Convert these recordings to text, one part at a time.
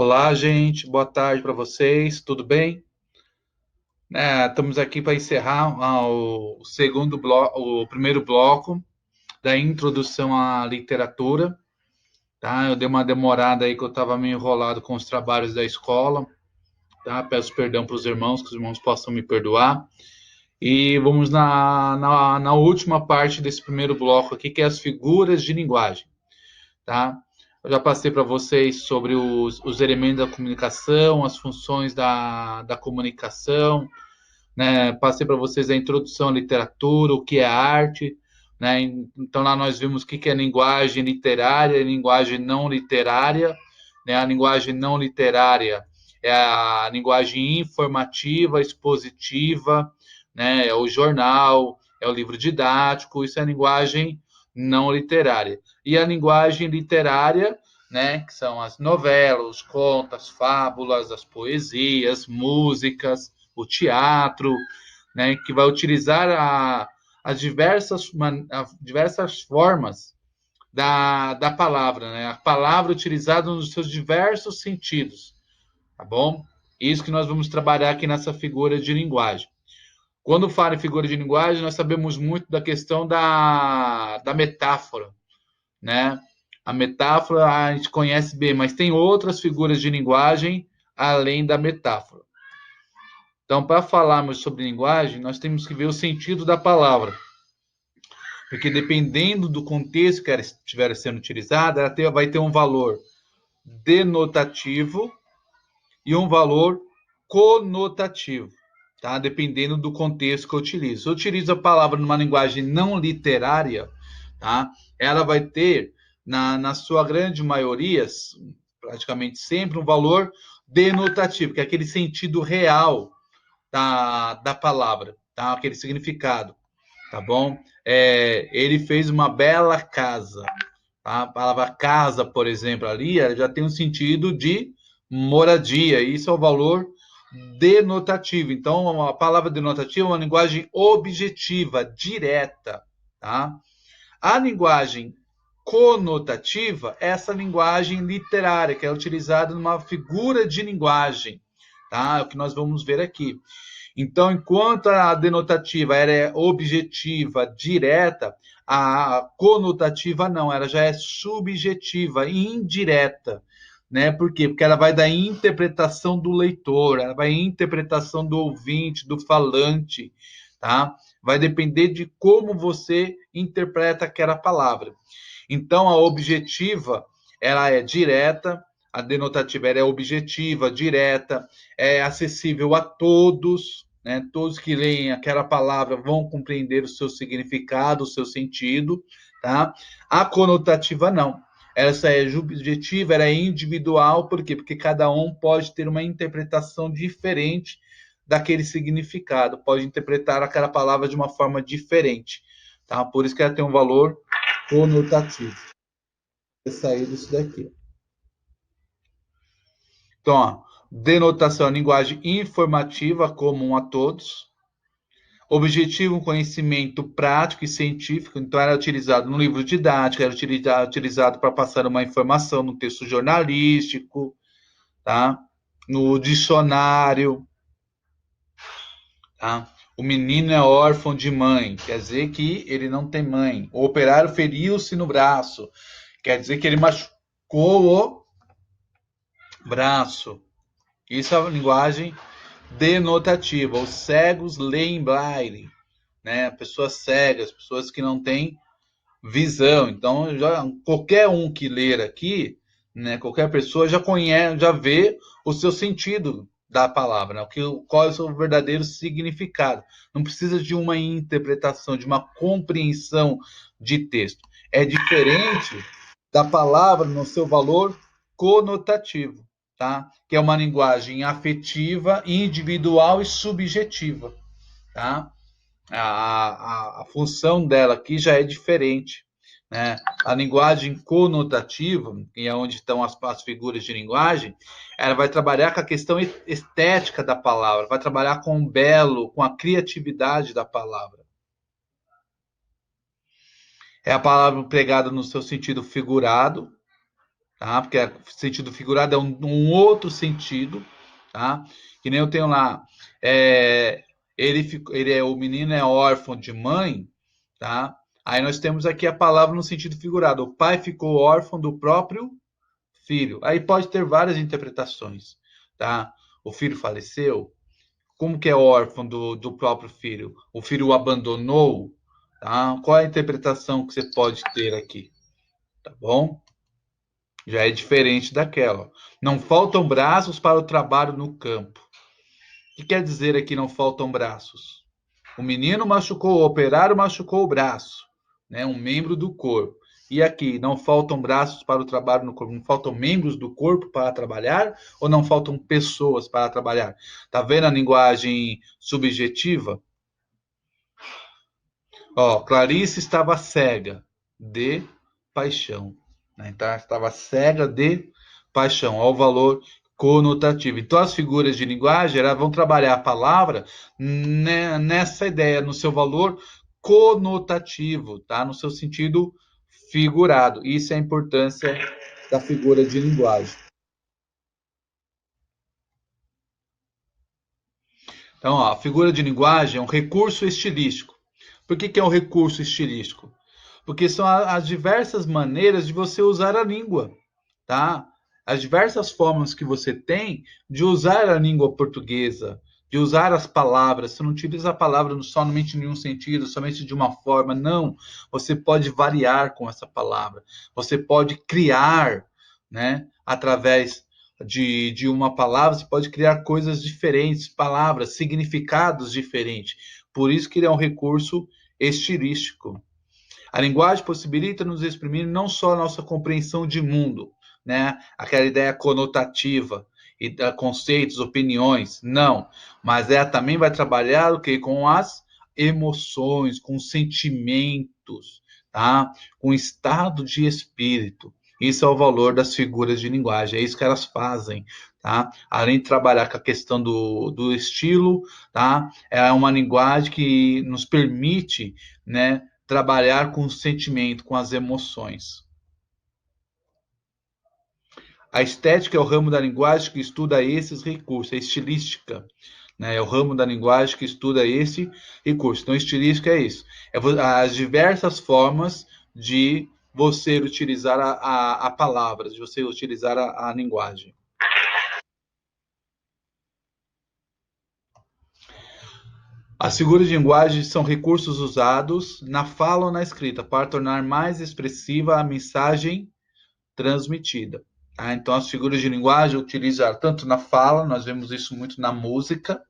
Olá, gente. Boa tarde para vocês. Tudo bem? Estamos aqui para encerrar o segundo bloco, o primeiro bloco da introdução à literatura. Tá? Eu dei uma demorada aí que eu estava meio enrolado com os trabalhos da escola. Tá? Peço perdão para os irmãos, que os irmãos possam me perdoar. E vamos na última parte desse primeiro bloco aqui, que é as figuras de linguagem. Tá? Eu já passei para vocês sobre os elementos da comunicação, as funções da comunicação, né? Passei para vocês a introdução à literatura, o que é arte, né? Então lá nós vimos o que é linguagem literária e linguagem não literária, né? A linguagem não literária é a linguagem informativa, expositiva, né? É o jornal, é o livro didático, isso é a linguagem não literária. E a linguagem literária, né, que são as novelas, os contos, as fábulas, as poesias, músicas, o teatro, né, que vai utilizar as diversas formas da palavra, né, a palavra utilizada nos seus diversos sentidos, tá bom? Isso que nós vamos trabalhar aqui nessa figura de linguagem. Quando fala em figura de linguagem, nós sabemos muito da questão da metáfora, né? A metáfora a gente conhece bem, mas tem outras figuras de linguagem além da metáfora. Então, para falarmos sobre linguagem, nós temos que ver o sentido da palavra. Porque dependendo do contexto que ela estiver sendo utilizada, ela vai ter um valor denotativo e um valor conotativo, tá? Dependendo do contexto que eu utilizo. Se eu utilizo a palavra numa linguagem não literária, tá? Ela vai ter, na sua grande maioria, praticamente sempre, um valor denotativo, que é aquele sentido real da palavra, tá? Aquele significado, tá bom? Ele fez uma bela casa. Tá? A palavra casa, por exemplo, ali, ela já tem um sentido de moradia. Isso é o valor denotativo. Então, a palavra denotativa é uma linguagem objetiva, direta, tá? A linguagem conotativa é essa linguagem literária, que é utilizada numa figura de linguagem, tá? É o que nós vamos ver aqui. Então, enquanto a denotativa ela é objetiva, direta, a conotativa não, ela já é subjetiva, indireta. Né? Por quê? Porque ela vai da interpretação do leitor, ela vai da interpretação do ouvinte, do falante, tá? Vai depender de como você interpreta aquela palavra. Então, a objetiva, ela é direta, a denotativa ela é objetiva, direta, é acessível a todos, né? Todos que leem aquela palavra vão compreender o seu significado, o seu sentido, tá? A conotativa não. Essa é subjetiva, ela é individual, por quê? Porque cada um pode ter uma interpretação diferente daquele significado, pode interpretar aquela palavra de uma forma diferente, tá? Por isso que ela tem um valor conotativo. Vou sair disso daqui. Então, ó, denotação é linguagem informativa comum a todos. Objetivo, um conhecimento prático e científico. Então, era utilizado no livro didático, era utilizado para passar uma informação no texto jornalístico, tá? No dicionário. Tá? O menino é órfão de mãe, quer dizer que ele não tem mãe. O operário feriu-se no braço, quer dizer que ele machucou o braço. Isso é a linguagem denotativa. Os cegos leem braille, né? Pessoas cegas, pessoas que não têm visão. Então, qualquer um que ler aqui, né? Qualquer pessoa já conhece, já vê o seu sentido da palavra, né? Qual é o seu verdadeiro significado. Não precisa de uma interpretação, de uma compreensão de texto. É diferente da palavra no seu valor conotativo, tá? Que é uma linguagem afetiva, individual e subjetiva, tá? A função dela aqui já é diferente, né? A linguagem conotativa, que é onde estão as figuras de linguagem, ela vai trabalhar com a questão estética da palavra, vai trabalhar com o belo, com a criatividade da palavra. É a palavra empregada no seu sentido figurado, tá? Porque sentido figurado é um outro sentido, tá? Que nem eu tenho lá, o menino é órfão de mãe, tá? Aí nós temos aqui a palavra no sentido figurado. O pai ficou órfão do próprio filho. Aí pode ter várias interpretações, tá? O filho faleceu. Como que é órfão do próprio filho? O filho o abandonou, tá? Qual é a interpretação que você pode ter aqui, tá bom? Já é diferente daquela. Não faltam braços para o trabalho no campo. O que quer dizer aqui não faltam braços? O menino machucou, o operário machucou o braço, né? Um membro do corpo. E aqui, não faltam braços para o trabalho no corpo, não faltam membros do corpo para trabalhar ou não faltam pessoas para trabalhar? Tá vendo a linguagem subjetiva? Ó, Clarice estava cega de paixão, né? Então, estava cega de paixão, ao valor conotativo. Então, as figuras de linguagem elas vão trabalhar a palavra nessa ideia, no seu valor conotativo, tá? No seu sentido figurado. Isso é a importância da figura de linguagem. Então, ó, a figura de linguagem é um recurso estilístico. Por que é um recurso estilístico? Porque são as diversas maneiras de você usar a língua, tá? As diversas formas que você tem de usar a língua portuguesa, de usar as palavras. Você não utiliza a palavra somente em um sentido, somente de uma forma. Não. Você pode variar com essa palavra. Você pode criar, né? Através de uma palavra, você pode criar coisas diferentes, palavras, significados diferentes. Por isso que ele é um recurso estilístico. A linguagem possibilita nos exprimir não só a nossa compreensão de mundo, né? Aquela ideia conotativa e conceitos, opiniões, não, mas ela também vai trabalhar o que com as emoções, com sentimentos, tá? Com estado de espírito. Isso é o valor das figuras de linguagem, é isso que elas fazem, tá? Além de trabalhar com a questão do estilo, tá? É uma linguagem que nos permite, né, trabalhar com o sentimento, com as emoções. A estética é o ramo da linguagem que estuda esses recursos, a estilística, né? É o ramo da linguagem que estuda esse recurso. Então, estilística é isso. É as diversas formas de você utilizar a palavra, de você utilizar a linguagem. As figuras de linguagem são recursos usados na fala ou na escrita para tornar mais expressiva a mensagem transmitida. Tá? Então, as figuras de linguagem utilizam tanto na fala, nós vemos isso muito na música,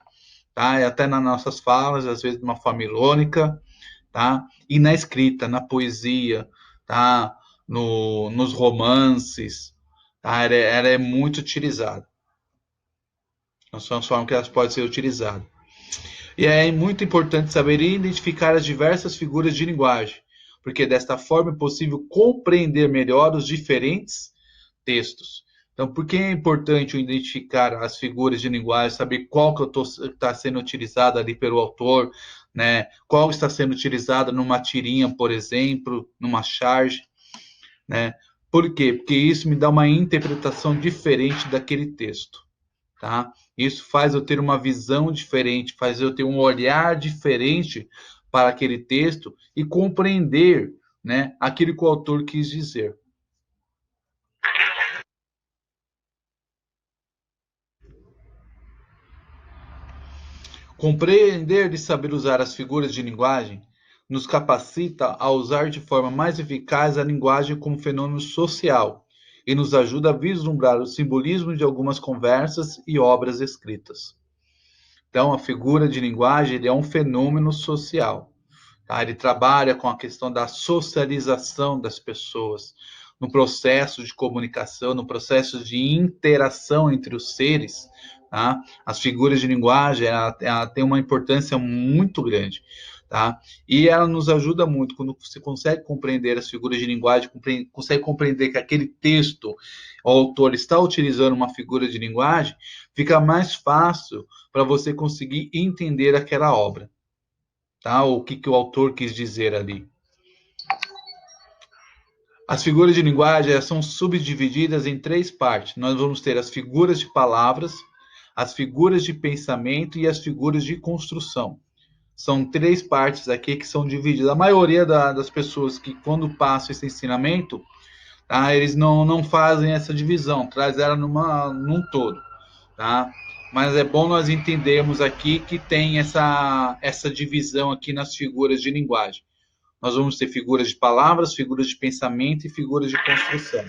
tá? E até nas nossas falas, às vezes de uma forma irônica, tá? E na escrita, na poesia, tá? Nos romances, tá? Ela é muito utilizada. Então, são as formas que elas podem ser utilizadas. E é muito importante saber identificar as diversas figuras de linguagem, porque desta forma é possível compreender melhor os diferentes textos. Então, por que é importante eu identificar as figuras de linguagem, saber qual que está sendo utilizada ali pelo autor, né? Qual está sendo utilizada numa tirinha, por exemplo, numa charge, né? Por quê? Porque isso me dá uma interpretação diferente daquele texto, tá? Isso faz eu ter uma visão diferente, faz eu ter um olhar diferente para aquele texto e compreender, né, aquilo que o autor quis dizer. Compreender e saber usar as figuras de linguagem nos capacita a usar de forma mais eficaz a linguagem como fenômeno social e nos ajuda a vislumbrar o simbolismo de algumas conversas e obras escritas. Então, a figura de linguagem é um fenômeno social. Tá? Ele trabalha com a questão da socialização das pessoas, no processo de comunicação, no processo de interação entre os seres. Tá? As figuras de linguagem ela tem uma importância muito grande. Tá? E ela nos ajuda muito quando você consegue compreender as figuras de linguagem, consegue compreender que aquele texto, o autor está utilizando uma figura de linguagem, fica mais fácil para você conseguir entender aquela obra, tá? O que o autor quis dizer ali. As figuras de linguagem são subdivididas em três partes. Nós vamos ter as figuras de palavras, as figuras de pensamento e as figuras de construção. São três partes aqui que são divididas. A maioria das pessoas que, quando passam esse ensinamento, tá, eles não fazem essa divisão, traz ela num todo. Tá? Mas é bom nós entendermos aqui que tem essa divisão aqui nas figuras de linguagem. Nós vamos ter figuras de palavras, figuras de pensamento e figuras de construção.